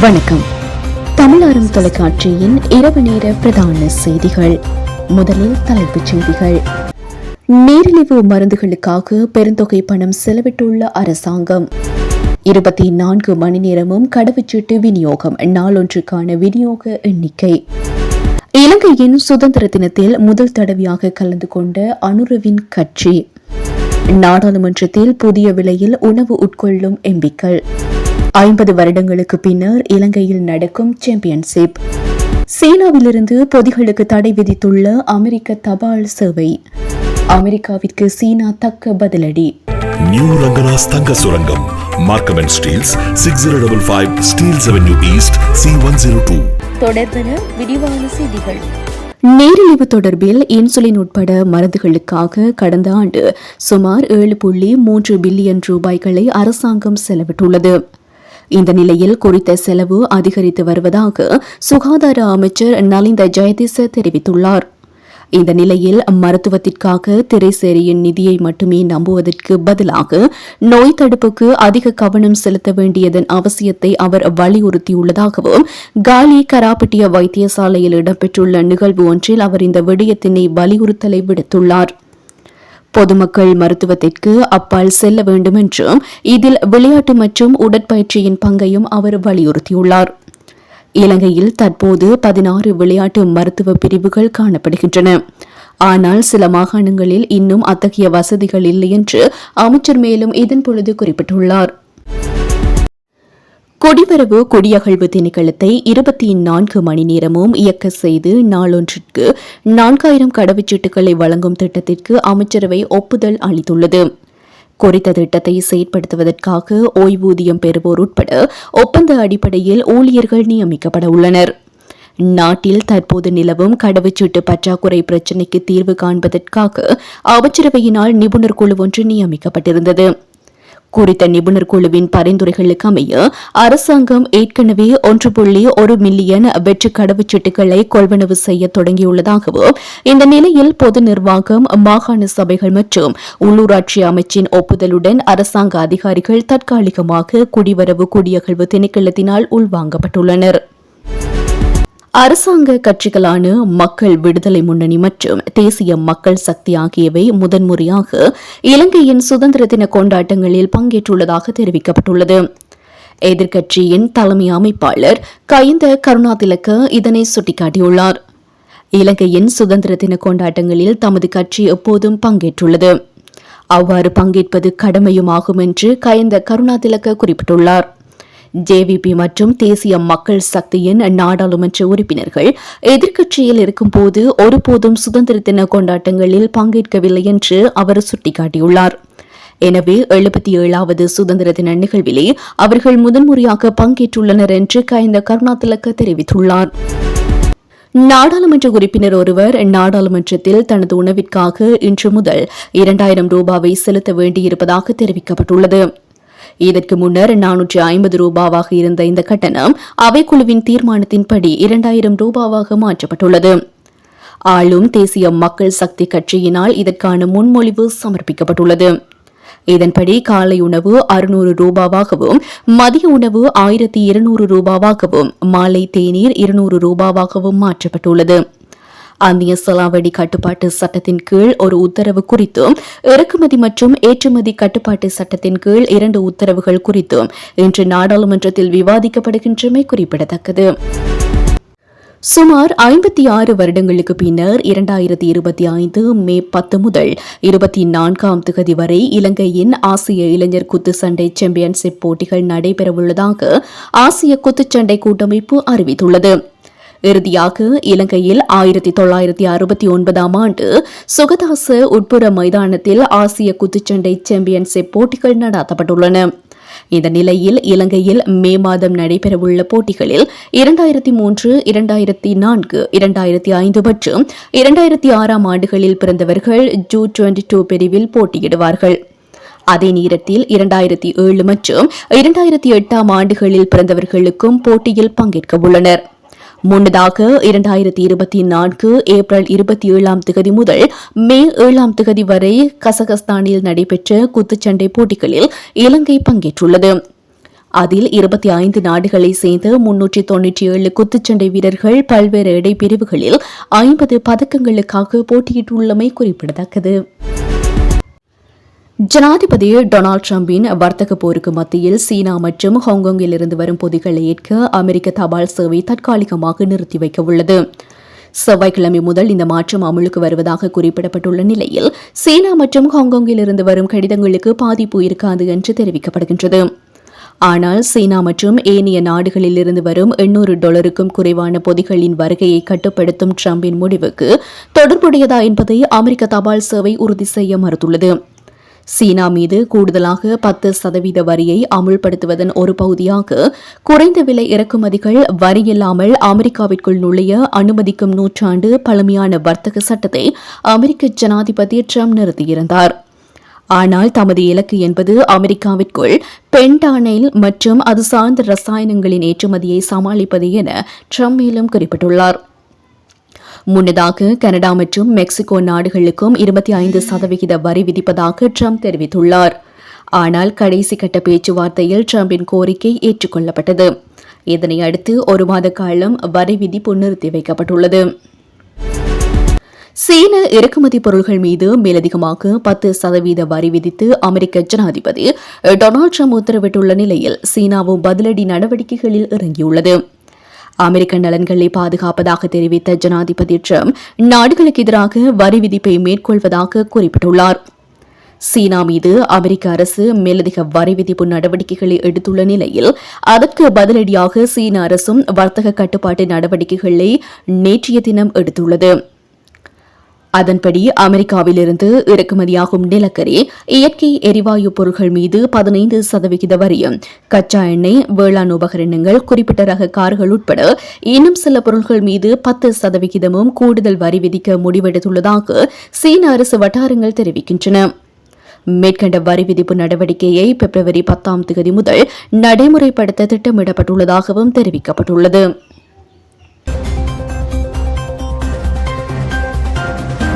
வணக்கம். தமிழாரம் தொலைக்காட்சியின் இரவு நேர பிரதான செய்திகள். முதலில் தலைப்புச் செய்திகள். நீரிழிவு மருந்துகளுக்காக பெருந்தொகை பணம் செலவிட்டுள்ள அரசாங்கம். 24 மணி நேரமும் கடவுச்சீட்டு விநியோகம். நாளொன்றுக்கான விநியோக எண்ணிக்கை. இலங்கையின் சுதந்திர தினத்தில் முதல் தடவையாக கலந்து கொண்ட அனுரவின் கட்சி. நாடாளுமன்றத்தில் புதிய விலையில் உணவு உட்கொள்ளும் எம்பிக்கள். 50 வருடங்களுக்கு பின்னர் இலங்கையில் நடக்கும் சாம்பியன்ஷிப். சீனாவிலிருந்து பொதிகளுக்கு தடை விதித்துள்ள அமெரிக்க தபால் சேவை. அமெரிக்காவிற்கு சீனா தக்க பதிலடி. நியூ ரங்கனாஸ் தங்க சுரங்கம். Markham and Steeles 6055 Steeles Avenue East C102. தொடர்பென விரிவான செய்திகள். நீரிழிவு தொடர்பில் இன்சுலின் உட்பட மருந்துகளுக்காக கடந்த ஆண்டு சுமார் 7.3 பில்லியன் ரூபாய்களை அரசாங்கம் செலவிட்டுள்ளது. இந்த நிலையில் குறித்த செலவு அதிகரித்து வருவதாக சுகாதார அமைச்சர் நலிந்த ஜெயதிச தெரிவித்துள்ளார். இந்த நிலையில் மருத்துவத்திற்காக திரைசேரியின் நிதியை மட்டுமே நம்புவதற்கு பதிலாக நோய் தடுப்புக்கு அதிக கவனம் செலுத்த வேண்டியதன் அவசியத்தை அவர் வலியுறுத்தியுள்ளதாகவும் காலி கராப்பட்டிய வைத்தியசாலையில் இடம்பெற்றுள்ள நிகழ்வு ஒன்றில் அவர் இந்த விடயத்தினை வலியுறுத்தலை விடுத்துள்ளார். பொதுமக்கள் மருத்துவத்திற்கு அப்பால் செல்ல வேண்டும் என்றும் இதில் விளையாட்டு மற்றும் உடற்பயிற்சியின் பங்கையும் அவர் வலியுறுத்தியுள்ளார். இலங்கையில் தற்போது 16 விளையாட்டு மருத்துவ பிரிவுகள் காணப்படுகின்றன. ஆனால் சில மாகாணங்களில் இன்னும் அத்தகைய வசதிகள் இல்லை என்று அமைச்சர் மேலும் இதன்பொழுது குறிப்பிட்டுள்ளார். குடிவரவு குடியகழ்வு திணைக்களத்தை 24 மணி நேரமும் இயக்க செய்து நாளொன்றிற்கு 4000 கடவுச்சீட்டுகளை வழங்கும் திட்டத்திற்கு அமைச்சரவை ஒப்புதல் அளித்துள்ளது. குறித்த திட்டத்தை செயற்படுத்துவதற்காக ஓய்வூதியம் பெறுவோர் உட்பட ஒப்பந்த அடிப்படையில் ஊழியர்கள் நியமிக்கப்பட உள்ளனர். நாட்டில் தற்போது நிலவும் கடவுச்சீட்டு பற்றாக்குறை பிரச்சினைக்கு தீர்வு காண்பதற்காக அமைச்சரவையினால் நிபுணர் குழு ஒன்று நியமிக்கப்பட்டிருந்தது. குறித்த நிபுணர் குழுவின் பரிந்துரைகளுக்கு அமைய அரசாங்கம் ஏற்கனவே 1.1 மில்லியன் வெற்று கடவுச்சீட்டுகளை கொள்வனவு செய்ய தொடங்கியுள்ளதாகவும் இந்த நிலையில் பொது நிர்வாகம், மாகாண சபைகள் மற்றும் உள்ளூராட்சி அமைச்சின் ஒப்புதலுடன் அரசாங்க அதிகாரிகள் தற்காலிகமாக குடிவரவு குடியகழ்வு திணைக்களத்தினால் உள்வாங்கப்பட்டுள்ளனர். அரசாங்க கட்சிகளான மக்கள் விடுதலை முன்னணி மற்றும் தேசிய மக்கள் சக்தி ஆகியவை முதன்முறையாக இலங்கையின் சுதந்திர தின கொண்டாட்டங்களில் பங்கேற்றுள்ளதாக தெரிவிக்கப்பட்டுள்ளது. எதிர்க்கட்சியின் தலைமை அமைப்பாளர் கயிந்த கருணாதிலக்க இதனை சுட்டிக்காட்டியுள்ளார். இலங்கையின் சுதந்திர தின கொண்டாட்டங்களில் தமது கட்சி எப்போதும் பங்கேற்றுள்ளது. அவ்வாறு பங்கேற்பது கடமையுமாகும் என்று கயிந்த கருணாதிலக்க குறிப்பிட்டுள்ளார். ஜேவிபி மற்றும் தேசிய மக்கள் சக்தியின் நாடாளுமன்ற உறுப்பினர்கள் எதிர்க்கட்சியில் இருக்கும்போது ஒருபோதும் சுதந்திர தின கொண்டாட்டங்களில் பங்கேற்கவில்லை என்று அவர் சுட்டிக்காட்டியுள்ளார். எனவே 77வது சுதந்திர தின நிகழ்விலே அவர்கள் முதன்முறையாக பங்கேற்றுள்ளனர் என்று கயிந்த கருணாதிலக்க தெரிவித்துள்ளார். நாடாளுமன்ற உறுப்பினர் ஒருவர் நாடாளுமன்றத்தில் தனது உணவிற்காக இன்று முதல் 2000 ரூபாவை செலுத்த வேண்டியிருப்பதாக தெரிவிக்கப்பட்டுள்ளது. இதற்கு முன்னர் 450 ரூபாவாக இருந்த இந்த கட்டணம் அவைக்குழுவின் தீர்மானத்தின்படி 2000 ரூபாவாக மாற்றப்பட்டுள்ளது. ஆளும் தேசிய மக்கள் சக்தி கட்சியினால் இதற்கான முன்மொழிவு சமர்ப்பிக்கப்பட்டுள்ளது. இதன்படி காலை உணவு 600 ரூபாவாகவும், மதிய உணவு 1200 ரூபாவாகவும், மாலை தேநீர் 200 ரூபாவாகவும் மாற்றப்பட்டுள்ளது. அந்நிய செலாவணி கட்டுப்பாட்டு சட்டத்தின் கீழ் ஒரு உத்தரவு குறித்தும், இறக்குமதி மற்றும் ஏற்றுமதி கட்டுப்பாட்டு சட்டத்தின் கீழ் 2 உத்தரவுகள் குறித்தும் இன்று நாடாளுமன்றத்தில் விவாதிக்கப்படுகின்றமை குறிப்பிடத்தக்கது. சுமார் 56 வருடங்களுக்கு பின்னர் 2025 மே 10 முதல் 24ஆம் தேதி வரை இலங்கையின் ஆசிய இளைஞர் குத்துச்சண்டை சாம்பியன்ஷிப் போட்டிகள் நடைபெறவுள்ளதாக ஆசிய குத்துச்சண்டை கூட்டமைப்பு அறிவித்துள்ளது. இறுதியாக இலங்கையில் 1969ஆம் ஆண்டு சுகதாச உட்புற மைதானத்தில் ஆசிய குத்துச்சண்டை சாம்பியன்ஷிப் போட்டிகள் நடத்தப்பட்டுள்ளன. இந்த நிலையில் இலங்கையில் மே மாதம் நடைபெறவுள்ள போட்டிகளில் 2003, 2004, 2005 மற்றும் 2006ஆம் ஆண்டுகளில் பிறந்தவர்கள் Ju-22 பிரிவில் போட்டியிடுவார்கள். அதே நேரத்தில் 2007 மற்றும் 2008ஆம் ஆண்டுகளில் பிறந்தவர்களுக்கும் போட்டியில் பங்கேற்க உள்ளனர். முன்னதாக 2024 ஏப்ரல் 27ஆம் தேதி முதல் மே 7ஆம் தேதி வரை கசகஸ்தானில் நடைபெற்ற குத்துச்சண்டை போட்டிகளில் இலங்கை பங்கேற்றுள்ளது. அதில் 25 நாடுகளை சேர்ந்த 397 குத்துச்சண்டை வீரர்கள் பல்வேறு இடைப்பிரிவுகளில் 50 பதக்கங்களுக்காக போட்டியிட்டுள்ளமை குறிப்பிடத்தக்கது. ஜனாதிபதி டொனால்டு டிரம்பின் வர்த்தக போருக்கு மத்தியில் சீனா மற்றும் ஹாங்காங்கில் இருந்து வரும் பொதிகளை ஏற்க அமெரிக்க தபால் சேவை தற்காலிகமாக நிறுத்தி வைக்க உள்ளது. செவ்வாய்க்கிழமை முதல் இந்த மாற்றம் அமலுக்கு வருவதாக குறிப்பிடப்பட்டுள்ள நிலையில் சீனா மற்றும் ஹாங்காங்கில் இருந்து வரும் கடிதங்களுக்கு பாதிப்பு இருக்காது என்று தெரிவிக்கப்படுகின்றது. ஆனால் சீனா மற்றும் ஏனைய நாடுகளில் இருந்து வரும் $800 குறைவான பொதிகளின் வருகையை கட்டுப்படுத்தும் டிரம்பின் முடிவுக்கு தொடர்புடையதா என்பதை அமெரிக்க தபால் சேவை உறுதி செய்ய மறுத்துள்ளது. சீனா மீது கூடுதலாக 10% வரியை அமுல்படுத்துவதன் ஒரு பகுதியாக குறைந்த விலை இறக்குமதிகள் வரியில்லாமல் அமெரிக்காவிற்குள் நுழைய அனுமதிக்கும் நூற்றாண்டு பழமையான வர்த்தக சட்டத்தை அமெரிக்க ஜனாதிபதி டிரம்ப் நிறுத்தியிருந்தார். ஆனால் தமது இலக்கு என்பது அமெரிக்காவிற்குள் பென்டானைல் மற்றும் அது சார்ந்த ரசாயனங்களின் ஏற்றுமதியை சமாளிப்பது என டிரம்ப் மேலும் குறிப்பிட்டுள்ளார். முன்னதாக கனடா மற்றும் மெக்சிகோ நாடுகளுக்கும் 25% வரி விதிப்பதாக டிரம்ப் தெரிவித்துள்ளார். ஆனால் கடைசி கட்ட பேச்சுவார்த்தையில் டிரம்பின் கோரிக்கை ஏற்றுக்கொள்ளப்பட்டது. இதனை அடுத்து ஒரு மாத காலம் வரி விதிப்பு நிறுத்தி வைக்கப்பட்டுள்ளது. சீன இறக்குமதி பொருட்கள் மீது மேலதிகமாக 10% வரி விதித்து அமெரிக்க ஜனாதிபதி டொனால்டு டிரம்ப் உத்தரவிட்டுள்ள நிலையில் சீனாவும் பதிலடி நடவடிக்கைகளில் இறங்கியுள்ளது. அமெரிக்க நலன்களை பாதுகாப்பதாக தெரிவித்த ஜனாதிபதி டிரம்ப் நாடுகளுக்கு எதிராக வரி விதிப்பை மேற்கொள்வதாக குறிப்பிட்டுள்ளார். சீனா மீது அமெரிக்க அரசு மேலதிக வரி விதிப்பு நடவடிக்கைகளை எடுத்துள்ள நிலையில் அதற்கு பதிலடியாக சீன அரசும் வர்த்தக கட்டுப்பாட்டு நடவடிக்கைகளை நேற்றைய தினம் எடுத்துள்ளது. அதன்படி அமெரிக்காவிலிருந்து இறக்குமதியாகும் நிலக்கரி, இயற்கை எரிவாயு பொருட்கள் மீது 15% வரியும், கச்சா எண்ணெய், வேளாண் உபகரணங்கள், குறிப்பிட்ட ரக கார்கள் உட்பட இன்னும் சில பொருட்கள் மீது 10% கூடுதல் வரி விதிக்க முடிவெடுத்துள்ளதாக சீன அரசு வட்டாரங்கள் தெரிவிக்கின்றன. மேற்கண்ட வரி விதிப்பு நடவடிக்கையை பிப்ரவரி 10 முதல் நடைமுறைப்படுத்த திட்டமிடப்பட்டுள்ளதாகவும் தெரிவிக்கப்பட்டுள்ளது.